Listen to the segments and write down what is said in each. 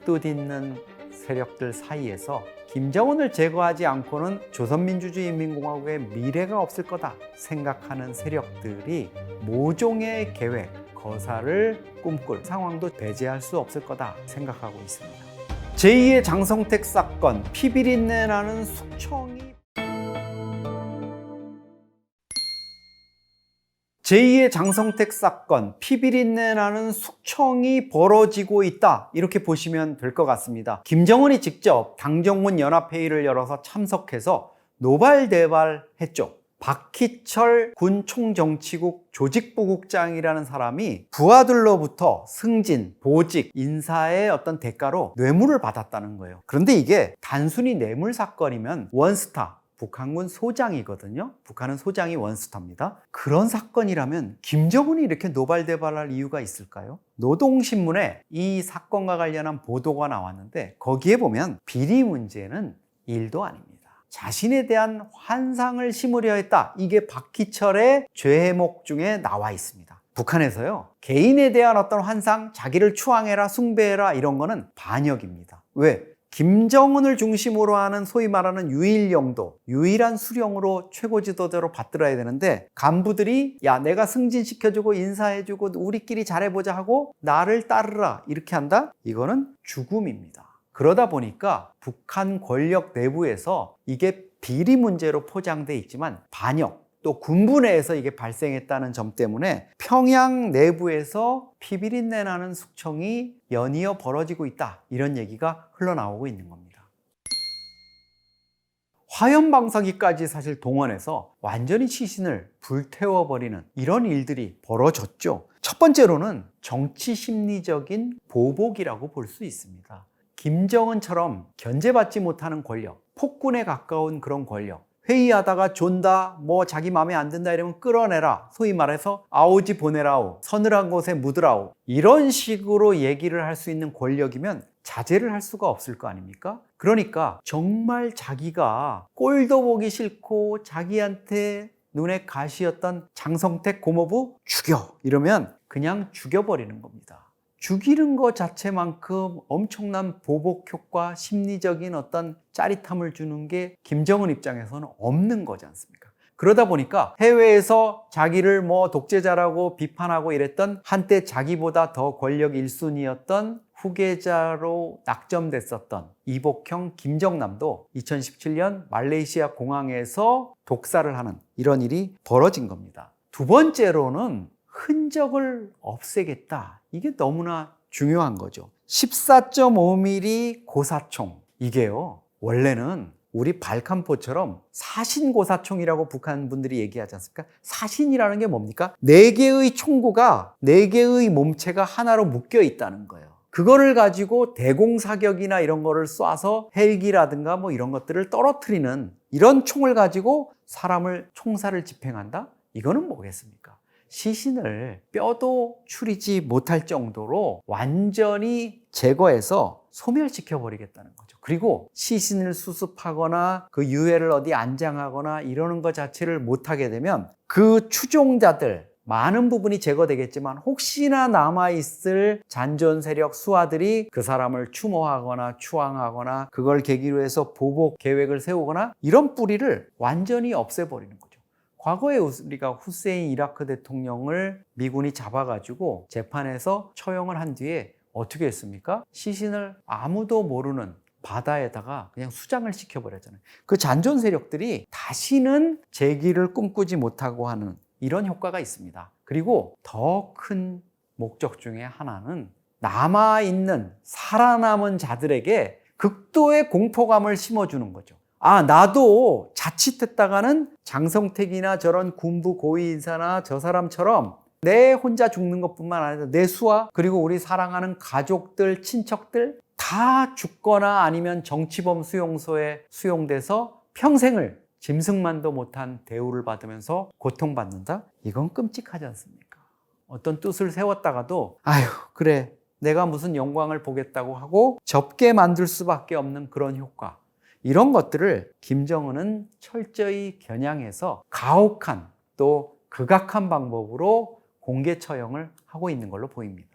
뜻있는 세력들 사이에서 김정은을 제거하지 않고는 조선민주주의인민공화국의 미래가 없을 거다 생각하는 세력들이 모종의 계획, 거사를 꿈꿀 상황도 배제할 수 없을 거다 생각하고 있습니다. 제2의 장성택 사건, 피비린내 나는 숙청이 제2의 장성택 사건, 피비린내 나는 숙청이 벌어지고 있다 이렇게 보시면 될 것 같습니다. 김정은이 직접 당정문 연합회의를 열어서 참석해서 노발대발했죠. 박희철 군 총정치국 조직부국장이라는 사람이 부하들로부터 승진, 보직, 인사의 어떤 대가로 뇌물을 받았다는 거예요. 그런데 이게 단순히 뇌물 사건이면 원스타, 북한군 소장이거든요. 북한은 소장이 원스타입니다. 그런 사건이라면 김정은이 이렇게 노발대발할 이유가 있을까요? 노동신문에 이 사건과 관련한 보도가 나왔는데 거기에 보면 비리 문제는 1도 아닙니다. 자신에 대한 환상을 심으려 했다. 이게 박희철의 죄목 중에 나와 있습니다. 북한에서요, 개인에 대한 어떤 환상, 자기를 추앙해라, 숭배해라 이런 거는 반역입니다. 왜? 김정은을 중심으로 하는 소위 말하는 유일영도, 유일한 수령으로 최고 지도자로 받들어야 되는데 간부들이 야 내가 승진시켜주고 인사해주고 우리끼리 잘해보자 하고 나를 따르라 이렇게 한다? 이거는 죽음입니다. 그러다 보니까 북한 권력 내부에서 이게 비리 문제로 포장돼 있지만 반역, 또 군부 내에서 이게 발생했다는 점 때문에 평양 내부에서 피비린내 나는 숙청이 연이어 벌어지고 있다 이런 얘기가 흘러나오고 있는 겁니다. 화염방사기까지 사실 동원해서 완전히 시신을 불태워버리는 이런 일들이 벌어졌죠. 첫 번째로는 정치 심리적인 보복이라고 볼 수 있습니다. 김정은처럼 견제받지 못하는 권력, 폭군에 가까운 그런 권력, 회의하다가 존다, 자기 마음에 안 든다 이러면 끌어내라, 소위 말해서 아오지 보내라오, 서늘한 곳에 묻으라오 이런 식으로 얘기를 할 수 있는 권력이면 자제를 할 수가 없을 거 아닙니까? 그러니까 정말 자기가 꼴도 보기 싫고 자기한테 눈에 가시였던 장성택 고모부 죽여 이러면 그냥 죽여버리는 겁니다. 죽이는 것 자체만큼 엄청난 보복 효과, 심리적인 어떤 짜릿함을 주는 게 김정은 입장에서는 없는 거지 않습니까? 그러다 보니까 해외에서 자기를 독재자라고 비판하고 이랬던 한때 자기보다 더 권력 1순위였던 후계자로 낙점됐었던 이복형 김정남도 2017년 말레이시아 공항에서 독사를 하는 이런 일이 벌어진 겁니다. 두 번째로는 흔적을 없애겠다. 이게 너무나 중요한 거죠. 14.5mm 고사총. 이게요, 원래는 우리 발칸포처럼 사신고사총이라고 북한 분들이 얘기하지 않습니까? 사신이라는 게 뭡니까? 4개의 총구가 4개의 몸체가 하나로 묶여 있다는 거예요. 그거를 가지고 대공사격이나 이런 거를 쏴서 헬기라든가 이런 것들을 떨어뜨리는 이런 총을 가지고 사람을 총살을 집행한다? 이거는 뭐겠습니까? 시신을 뼈도 추리지 못할 정도로 완전히 제거해서 소멸시켜 버리겠다는 거죠. 그리고 시신을 수습하거나 그 유해를 어디 안장하거나 이러는 것 자체를 못하게 되면 그 추종자들 많은 부분이 제거되겠지만 혹시나 남아있을 잔존 세력 수하들이 그 사람을 추모하거나 추앙하거나 그걸 계기로 해서 보복 계획을 세우거나 이런 뿌리를 완전히 없애버리는 거죠. 과거에 우리가 후세인 이라크 대통령을 미군이 잡아가지고 재판에서 처형을 한 뒤에 어떻게 했습니까? 시신을 아무도 모르는 바다에다가 그냥 수장을 시켜버렸잖아요. 그 잔존 세력들이 다시는 재기를 꿈꾸지 못하고 하는 이런 효과가 있습니다. 그리고 더 큰 목적 중에 하나는 남아있는 살아남은 자들에게 극도의 공포감을 심어주는 거죠. 나도 자칫했다가는 장성택이나 저런 군부 고위 인사나 저 사람처럼 내 혼자 죽는 것뿐만 아니라 내 수하 그리고 우리 사랑하는 가족들, 친척들 다 죽거나 아니면 정치범 수용소에 수용돼서 평생을 짐승만도 못한 대우를 받으면서 고통받는다? 이건 끔찍하지 않습니까? 어떤 뜻을 세웠다가도 그래 내가 무슨 영광을 보겠다고 하고 접게 만들 수밖에 없는 그런 효과, 이런 것들을 김정은은 철저히 겨냥해서 가혹한 또 극악한 방법으로 공개 처형을 하고 있는 걸로 보입니다.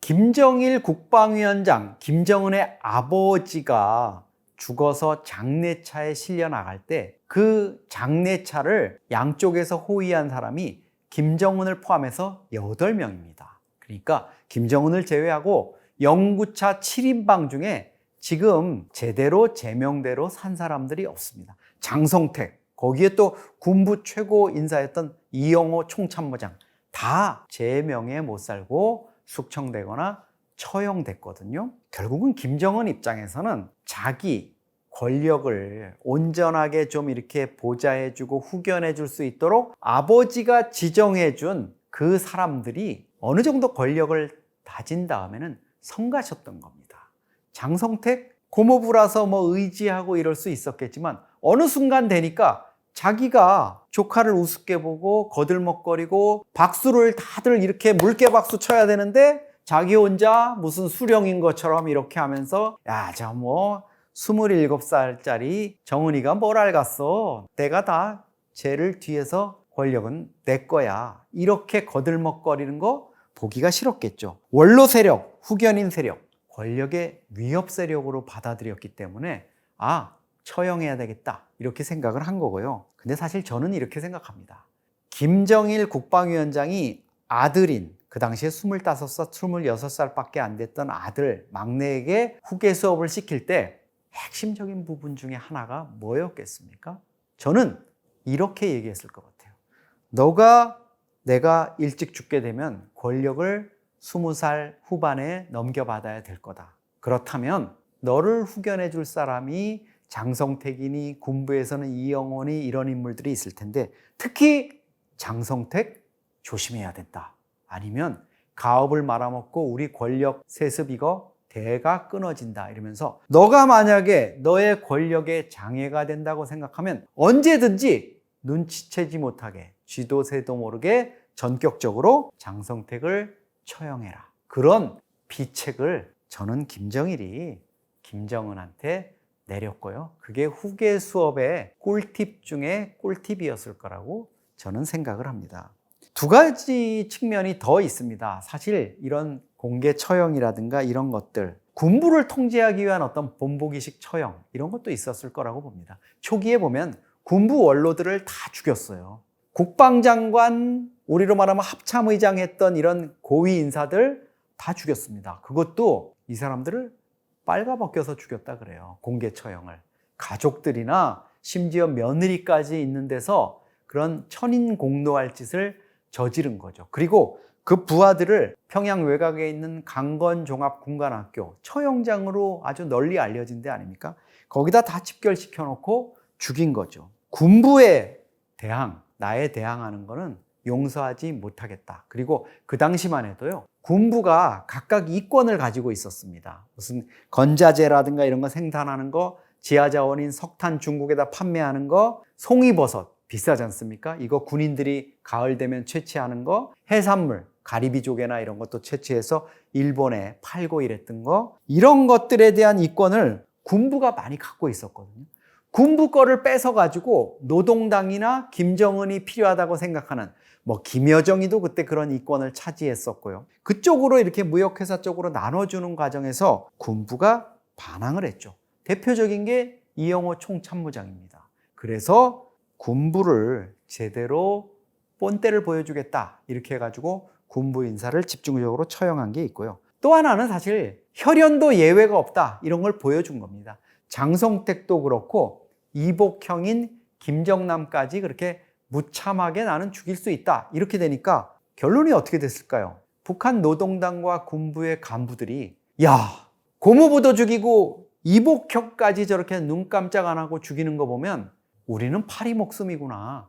김정일 국방위원장, 김정은의 아버지가 죽어서 장례차에 실려 나갈 때 그 장례차를 양쪽에서 호위한 사람이 김정은을 포함해서 8명입니다. 그러니까 김정은을 제외하고 영구차 7인방 중에 지금 제대로 제명대로 산 사람들이 없습니다. 장성택, 거기에 또 군부 최고 인사였던 이영호 총참모장 다 제명에 못 살고 숙청되거나 처형됐거든요. 결국은 김정은 입장에서는 자기 권력을 온전하게 좀 이렇게 보좌해주고 후견해줄 수 있도록 아버지가 지정해준 그 사람들이 어느 정도 권력을 다진 다음에는 성가셨던 겁니다. 장성택 고모부라서 뭐 의지하고 이럴 수 있었겠지만 어느 순간 되니까 자기가 조카를 우습게 보고 거들먹거리고 박수를 다들 이렇게 물개박수 쳐야 되는데 자기 혼자 무슨 수령인 것처럼 이렇게 하면서 야, 저 뭐 27살짜리 정은이가 뭘 알겠어. 내가 다 쟤를 뒤에서 권력은 내 거야. 이렇게 거들먹거리는 거 보기가 싫었겠죠. 원로 세력, 후견인 세력, 권력의 위협 세력으로 받아들였기 때문에 처형해야 되겠다 이렇게 생각을 한 거고요. 근데 사실 저는 이렇게 생각합니다. 김정일 국방위원장이 아들인 그 당시에 25살, 26살밖에 안 됐던 아들, 막내에게 후계 수업을 시킬 때 핵심적인 부분 중에 하나가 뭐였겠습니까? 저는 이렇게 얘기했을 것 같아요. 내가 일찍 죽게 되면 권력을 20살 후반에 넘겨받아야 될 거다. 그렇다면 너를 후견해 줄 사람이 장성택이니 군부에서는 이영호니 이런 인물들이 있을 텐데 특히 장성택 조심해야 된다. 아니면 가업을 말아먹고 우리 권력 세습 이거 대가 끊어진다 이러면서 너가 만약에 너의 권력에 장애가 된다고 생각하면 언제든지 눈치채지 못하게 쥐도 새도 모르게 전격적으로 장성택을 처형해라. 그런 비책을 저는 김정일이 김정은한테 내렸고요. 그게 후계 수업의 꿀팁 중에 꿀팁이었을 거라고 저는 생각을 합니다. 두 가지 측면이 더 있습니다. 사실 이런 공개 처형이라든가 이런 것들, 군부를 통제하기 위한 어떤 본보기식 처형 이런 것도 있었을 거라고 봅니다. 초기에 보면 군부 원로들을 다 죽였어요. 국방장관, 우리로 말하면 합참의장 했던 이런 고위 인사들 다 죽였습니다. 그것도 이 사람들을 빨가벗겨서 죽였다 그래요. 공개 처형을. 가족들이나 심지어 며느리까지 있는 데서 그런 천인공노할 짓을 저지른 거죠. 그리고 그 부하들을 평양 외곽에 있는 강건종합군관학교 처형장으로 아주 널리 알려진 데 아닙니까? 거기다 다 집결시켜 놓고 죽인 거죠. 군부에 나에 대항하는 거는 용서하지 못하겠다. 그리고 그 당시만 해도요, 군부가 각각 이권을 가지고 있었습니다. 무슨 건자재라든가 이런 거 생산하는 거, 지하자원인 석탄 중국에다 판매하는 거, 송이버섯 비싸지 않습니까? 이거 군인들이 가을 되면 채취하는 거, 해산물, 가리비 조개나 이런 것도 채취해서 일본에 팔고 이랬던 거, 이런 것들에 대한 이권을 군부가 많이 갖고 있었거든요. 군부 거를 뺏어가지고 노동당이나 김정은이 필요하다고 생각하는 김여정이도 그때 그런 이권을 차지했었고요. 그쪽으로 이렇게 무역회사 쪽으로 나눠주는 과정에서 군부가 반항을 했죠. 대표적인 게 이영호 총참모장입니다. 그래서 군부를 제대로 본때를 보여주겠다 이렇게 해가지고 군부 인사를 집중적으로 처형한 게 있고요. 또 하나는 사실 혈연도 예외가 없다 이런 걸 보여준 겁니다. 장성택도 그렇고 이복형인 김정남까지 그렇게 무참하게 나는 죽일 수 있다 이렇게 되니까 결론이 어떻게 됐을까요? 북한 노동당과 군부의 간부들이 고모부도 죽이고 이복형까지 저렇게 눈 깜짝 안 하고 죽이는 거 보면 우리는 파리 목숨이구나.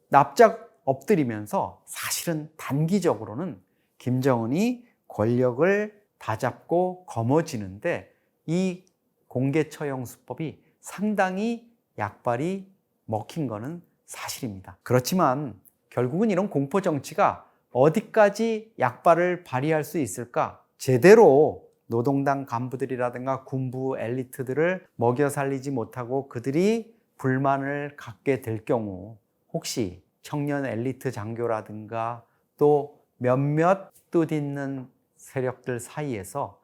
납작 엎드리면서 사실은 단기적으로는 김정은이 권력을 다잡고 거머쥐는데 이 공개 처형 수법이 상당히 약발이 먹힌 거는 사실입니다. 그렇지만 결국은 이런 공포 정치가 어디까지 약발을 발휘할 수 있을까? 제대로 노동당 간부들이라든가 군부 엘리트들을 먹여 살리지 못하고 그들이 불만을 갖게 될 경우 혹시 청년 엘리트 장교라든가 또 몇몇 뜻있는 세력들 사이에서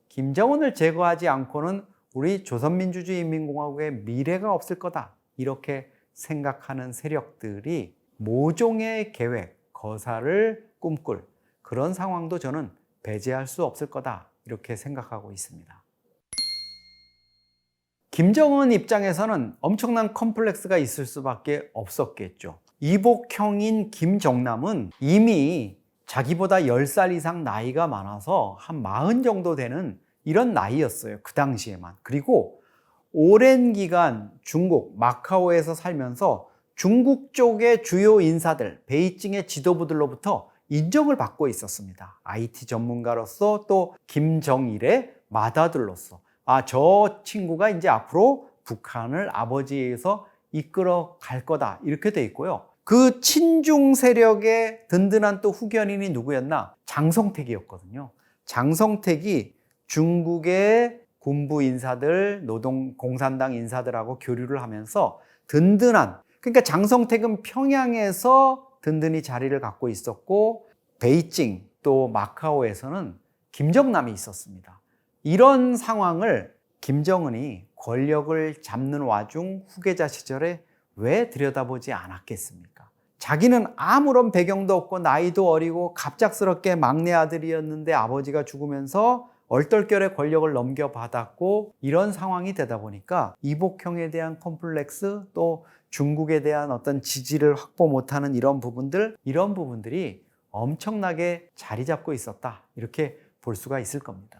김정은을 제거하지 않고는 우리 조선민주주의인민공화국의 미래가 없을 거다, 이렇게 생각하는 세력들이 모종의 계획, 거사를 꿈꿀 그런 상황도 저는 배제할 수 없을 거다, 이렇게 생각하고 있습니다. 김정은 입장에서는 엄청난 컴플렉스가 있을 수밖에 없었겠죠. 이복형인 김정남은 이미 자기보다 10살 이상 나이가 많아서 한 40 정도 되는 이런 나이였어요, 그 당시에만. 그리고 오랜 기간 중국 마카오에서 살면서 중국 쪽의 주요 인사들, 베이징의 지도부들로부터 인정을 받고 있었습니다. IT 전문가로서, 또 김정일의 맏아들로서, 저 친구가 이제 앞으로 북한을 아버지에서 이끌어 갈 거다, 이렇게 돼 있고요. 그 친중 세력의 든든한 또 후견인이 누구였나? 장성택이었거든요. 장성택이 중국의 군부 인사들, 공산당 인사들하고 교류를 하면서 그러니까 장성택은 평양에서 든든히 자리를 갖고 있었고, 베이징 또 마카오에서는 김정남이 있었습니다. 이런 상황을 김정은이 권력을 잡는 와중 후계자 시절에 왜 들여다보지 않았겠습니까? 자기는 아무런 배경도 없고 나이도 어리고 갑작스럽게 막내 아들이었는데 아버지가 죽으면서 얼떨결에 권력을 넘겨받았고, 이런 상황이 되다 보니까 이복형에 대한 컴플렉스, 또 중국에 대한 어떤 지지를 확보 못하는 이런 부분들이 엄청나게 자리 잡고 있었다, 이렇게 볼 수가 있을 겁니다.